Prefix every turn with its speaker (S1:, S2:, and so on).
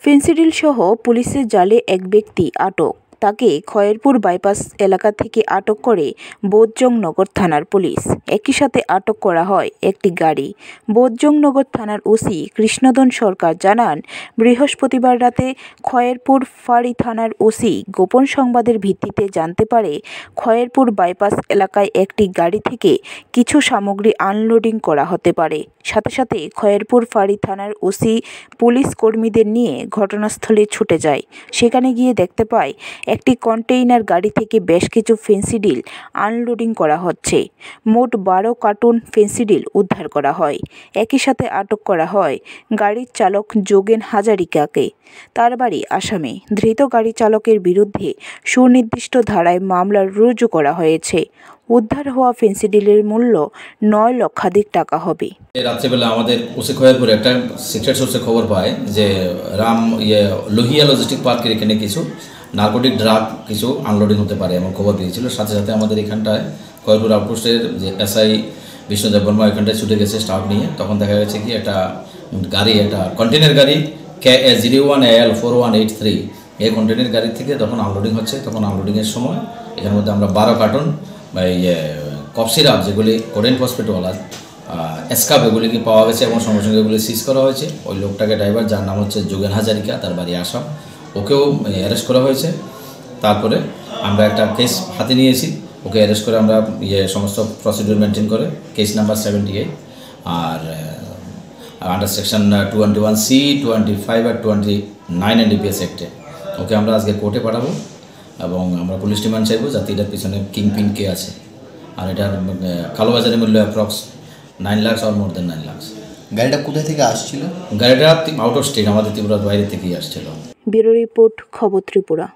S1: Phensedyl সহ পুলিশের জালে এক ব্যক্তি আটক। তাকে খয়েরপুর বাইপাস এলাকা থেকে আটক করে বোধজংনগর থানার পুলিশ। একই সাথে আটক করা হয় একটি গাড়ি। বোধজংনগর থানার ওসি কৃষ্ণধন সরকার জানান, বৃহস্পতিবার রাতে খয়েরপুর ফাঁড়ি থানার ওসি গোপন সংবাদের ভিত্তিতে জানতে পারে খয়েরপুর বাইপাস এলাকায় একটি গাড়ি থেকে কিছু সামগ্রী আনলোডিং করা হতে পারে। সাথে সাথে খয়েরপুর ফাঁড়ি থানার ওসি পুলিশ কর্মীদের নিয়ে ঘটনাস্থলে ছুটে যায়। সেখানে গিয়ে দেখতে পায় একটি কন্টেইনার গাড়ি থেকে বেশ কিছু ফেন্সিডিল আনলোডিং করা হচ্ছে। মোট 12 কার্টুন ফেন্সিডিল উদ্ধার করা হয়। একই সাথে আটক করা হয় গাড়ির চালক যোগেন হাজারিকাকে। তার বাড়ি আসামে। ধৃত গাড়ি চালকের বিরুদ্ধে সুনির্দিষ্ট ধারায় মামলা রুজু করা হয়েছে। উদ্ধার হওয়া ফেন্সিডিলের মূল্য 9 লক্ষাধিক টাকা হবে।
S2: রাত্রেবেলা আমাদের ওসি খয়েরপুরে একটা সিক্রেট সোর্সে খবর পায় যে লোহিয়া লজিস্টিক পার্কের এখানে কিছু নার্কোটিক ড্রাগ কিছু আনলোডিং হতে পারে এমন খবর পেয়েছিল। সাথে সাথে আমাদের এখানটায় খয়েরপুর আউটপোস্টের যে এসআই বিষ্ণুদেব বর্মা এখানটায় ছুটে গেছে স্টাফ নিয়ে। তখন দেখা গেছে কি একটা গাড়ি, একটা কন্টেনার গাড়ি KA01AL4183 এই কন্টেনার গাড়ি থেকে যখন আনলোডিং হচ্ছে, তখন আনলোডিংয়ের সময় এখানের মধ্যে আমরা 12 কার্টন কফ সিরাপ, যেগুলি কোডেন ফসফেটওয়ালা এসকাপ, এগুলিকে পাওয়া গেছে এবং সঙ্গে সঙ্গে এগুলি সিজ করা হয়েছে। ওই লোকটাকে, ড্রাইভার, যার নাম হচ্ছে যোগেন হাজারিকা, তার বাড়ি আসাম, ওকেও অ্যারেস্ট করা হয়েছে। তারপরে আমরা একটা কেস হাতে নিয়েছি, ওকে অ্যারেস্ট করে আমরা সমস্ত প্রসিডিউর মেনটেন করে কেস নাম্বার 78 আর আন্ডার সেকশন 221C, 25 আর 29 NDPS অ্যাক্টে ওকে আমরা আজকে কোর্টে পাঠাবো এবং আমরা পুলিশ ডিমান্ড চাইবো যাতে এটার পিছনে কিংপিন কে আছে। আর এটার কালোবাজারের মূল্য অ্যাপ্রক্স 9 লাখ আর মোর দেন 9 লাখ।
S3: গাড়িটা কোথা থেকে আসছিল?
S2: গাড়িটা আউট অফ স্টেট, আমাদের ত্রিপুরার বাইরে থেকেই আসছিল।
S1: ব্যুরো রিপোর্ট, খবর ত্রিপুরা।